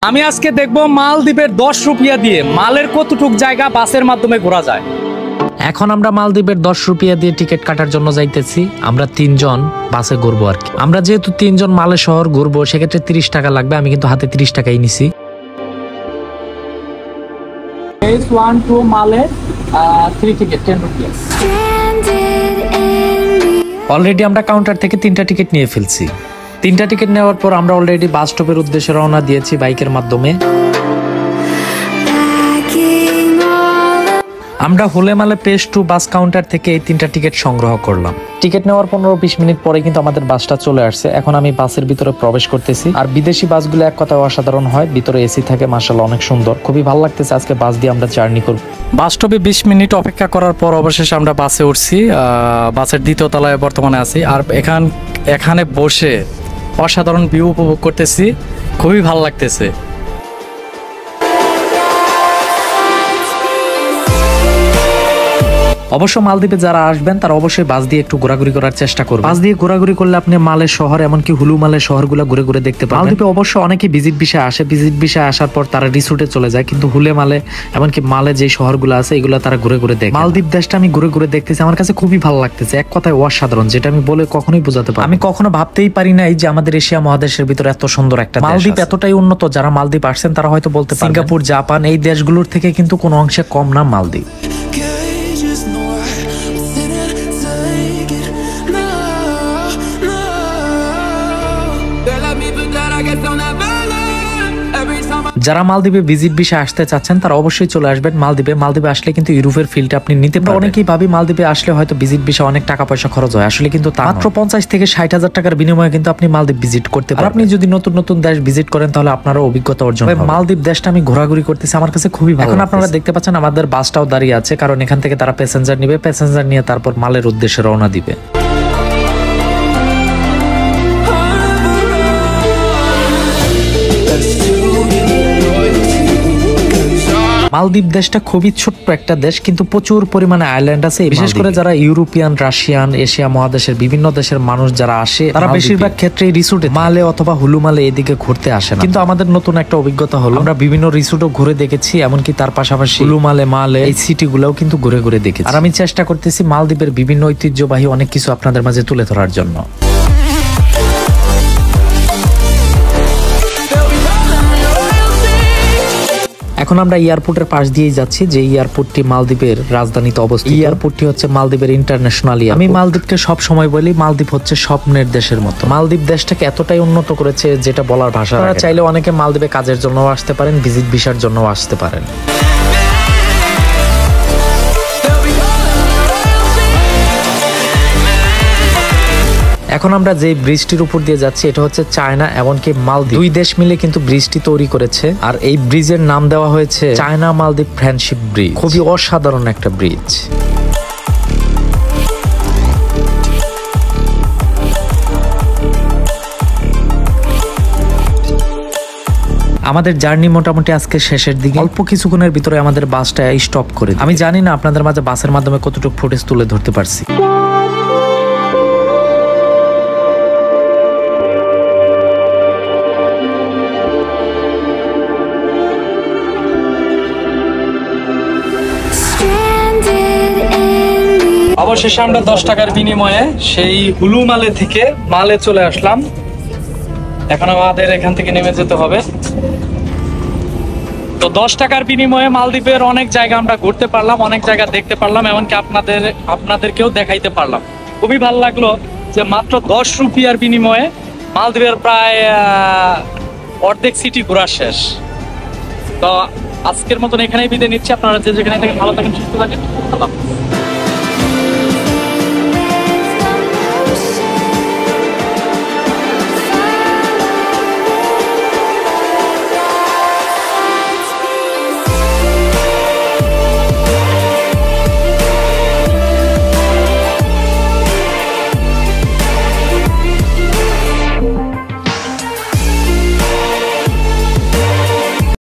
আমি আজকে দেখব মালদ্বীপের 10 রুপিয়া দিয়ে মালের কতটুক জায়গা বাসের মাধ্যমে ঘোরা যায়। এখন আমরা মালদ্বীপের 10 রুপিয়া দিয়ে টিকিট কাটার জন্য যাইতেছি। আমরা 3 জন বাসে ঘুরবো আর কি। আমরা যেহেতু 3 জন মালে শহর ঘুরবো, সেক্ষেত্রে 30 টাকা লাগবে। আমি কিন্তু হাতে 30 টাকাই নিছি। Phase 1 to মালে 3 টিকিট 10 রুপিয়া। অলরেডি আমরা কাউন্টার থেকে 3টা টিকিট নিয়ে ফেলছি। 3টা টিকিট নেওয়ার পর আমরা অলরেডি বাস স্টপের উদ্দেশ্যে রওনা দিয়েছি বাইকের মাধ্যমে। আমরা হোলেমালে পেজ টু বাস কাউন্টার থেকে এই 3টা টিকিট সংগ্রহ করলাম। টিকিট নেওয়ার 15-20 মিনিট পরে কিন্তু আমাদের বাসটা চলে আসছে। এখন আমি বাসের ভিতরে প্রবেশ করতেছি। আর বিদেশি বাসগুলো এক কথায় অসাধারণ হয়, ভিতরে এসি থাকে, মাশাআল্লাহ অনেক সুন্দর। খুবই ভালো লাগতেছে আজকে বাস দিয়ে আমরা জার্নি করব। বাস স্টপে 20 মিনিট অপেক্ষা করার পর অবশেষে আমরা বাসে উঠছি। বাসের 2য় তলায় বর্তমানে আছি। আর এখানে বসে অসাধারণ ভিউ উপভোগ করতেছি, খুবই ভালো লাগতেছে। অবশ্য মালদ্বীপে যারা আসবেন তারা অবশ্যই বাস দিয়ে একটু ঘোরাঘুরি করার চেষ্টা করবেন। বাস দিয়ে ঘোরাঘুরি করলে আপনি মালের শহর, এমনকি হুলু মালের শহরগুলো ঘুরে ঘুরে দেখতে পাবেন। মালদ্বীপে অবশ্য অনেকে ভিজিট ভিসায় আসে, ভিজিট ভিসায় আসার পর তারা রিসোর্টে চলে যায়, কিন্তু হুলে মালে এমনকি মালে যে শহরগুলো আছে এগুলো তারা ঘুরে ঘুরে দেখে। মালদ্বীপ দেশটা আমি ঘুরে ঘুরে দেখতেছি, আমার কাছে খুবই ভালো লাগতেছে। এক কথায় অসাধারণ, যেটা আমি বলে কখনোই বোঝাতে পারি। আমি কখনো ভাবতেই পারি না এই যে আমাদের এশিয়া মহাদেশের ভিতরে এত সুন্দর একটা মালদ্বীপ, এতটাই উন্নত। যারা মালদ্বীপ আসছেন তারা হয়তো বলতে পারেন সিঙ্গাপুর, জাপান এই দেশগুলোর থেকে কিন্তু কোনো অংশে কম না মালদ্বীপ। যারা মালদ্বীপে ভিজিট ভিসা আসতে চাচ্ছেন তারা অবশ্যই চলে আসবেন মালদ্বীপে। মালদ্বীপে আসলে কিন্তু ইউরোপের ফিলটা আপনি নিতে পারবেন। অনেকেই ভাবি মালদ্বীপে আসলে হয়তো ভিজিট ভিসা অনেক টাকা পয়সা খরচ হয়, আসলে কিন্তু তা মাত্র 50 থেকে 60 হাজার টাকার বিনিময়ে কিন্তু আপনি মালদ্বীপ ভিজিট করতে পারবেন। আপনি যদি নতুন নতুন দেশ ভিজিট করেন তাহলে আপনারও অভিজ্ঞতা অর্জন হবে। মালদ্বীপ দেশটা আমি ঘোরাঘুরি করতেছি, আমার কাছে খুবই ভালো। এখন আপনারা দেখতে পাচ্ছেন আমাদের বাসটাও দাঁড়িয়ে আছে, কারণ এখান থেকে তারা প্যাসেঞ্জার নিবে, প্যাসেঞ্জার নিয়ে তারপর মালের উদ্দেশ্যে রওনা দিবে। মালদ্বীপ দেশটা খুবই ছোট্ট একটা দেশ, কিন্তু প্রচুর পরিমাণে আইল্যান্ড আছে। বিশেষ করে যারা ইউরোপিয়ান, রাশিয়ান, এশিয়া মহাদেশের বিভিন্ন দেশের মানুষ যারা আসে তারা বেশিরভাগ ক্ষেত্রে রিসোর্টে মালে অথবা হুলু মালে এদিকে ঘুরতে আসে না। কিন্তু আমাদের নতুন একটা অভিজ্ঞতা হলো, আমরা বিভিন্ন রিসোর্টও ঘুরে দেখেছি, এমনকি তার পাশাপাশি হুলু মালে এই সিটি গুলাও কিন্তু ঘুরে ঘুরে দেখেছি। আর আমি চেষ্টা করতেছি মালদ্বীপের বিভিন্ন ঐতিহ্যবাহী অনেক কিছু আপনাদের মাঝে তুলে ধরার জন্য। এখন আমরা এয়ারপোর্টের পাশ দিয়েই যাচ্ছি, যে এয়ারপোর্টটি মালদ্বীপের রাজধানীতে অবস্থিত। এয়ারপোর্টটি হচ্ছে মালদ্বীপের ইন্টারন্যাশনাল এয়ারপোর্ট। আমি মালদ্বীপকে সব সময় বলি মালদ্বীপ হচ্ছে স্বপ্নের দেশের মতো। মালদ্বীপ দেশটাকে এতটাই উন্নত করেছে যেটা বলার ভাষা। আপনারা চাইলে অনেকে মালদ্বীপে কাজের জন্য আসতে পারেন, ভিজিট ভিসার জন্য আসতে পারেন। এখন আমরা যে ব্রিজটির উপর দিয়ে যাচ্ছি এটা হচ্ছে চায়না এমনকি মালদ্বীপ, দুই দেশ মিলে কিন্তু ব্রিজটি তৈরি করেছে। আর এই ব্রিজের নাম দেওয়া হয়েছে চায়না মালদ্বীপ ফ্রেন্ডশিপ ব্রিজ। খুবই অসাধারণ একটা ব্রিজ। আমাদের জার্নি মোটামুটি আজকে শেষের দিকে। অল্প কিছুক্ষণের ভিতরে আমাদের বাসটা স্টপ করে। আমি জানি না আপনাদের মাঝে বাসের মাধ্যমে কতটুকু ফুটেজ তুলে ধরতে পারছি। অবশেষে আমরা 10 টাকার বিনিময়ে সেই হুলু মালে থেকে মালে চলে আসলাম। এখন আমাদের এখান থেকে নেমে যেতে হবে। তো 10 টাকার বিনিময়ে মালদ্বীপের অনেক জায়গা আমরা ঘুরতে পারলাম, অনেক জায়গা দেখতে পারলাম, এমনকি আপনাদেরকেও দেখাইতে পারলাম। খুবই ভালো লাগলো যে মাত্র 10 রুপিয়ার বিনিময়ে মালদ্বীপের প্রায় অর্ধেক সিটি ঘোরা শেষ। তো আজকের মতন এখানেই বিদায় নিচ্ছি। আপনারা যে যেখানে থাকেন ভালো থাকেন, সুস্থ থাকেন।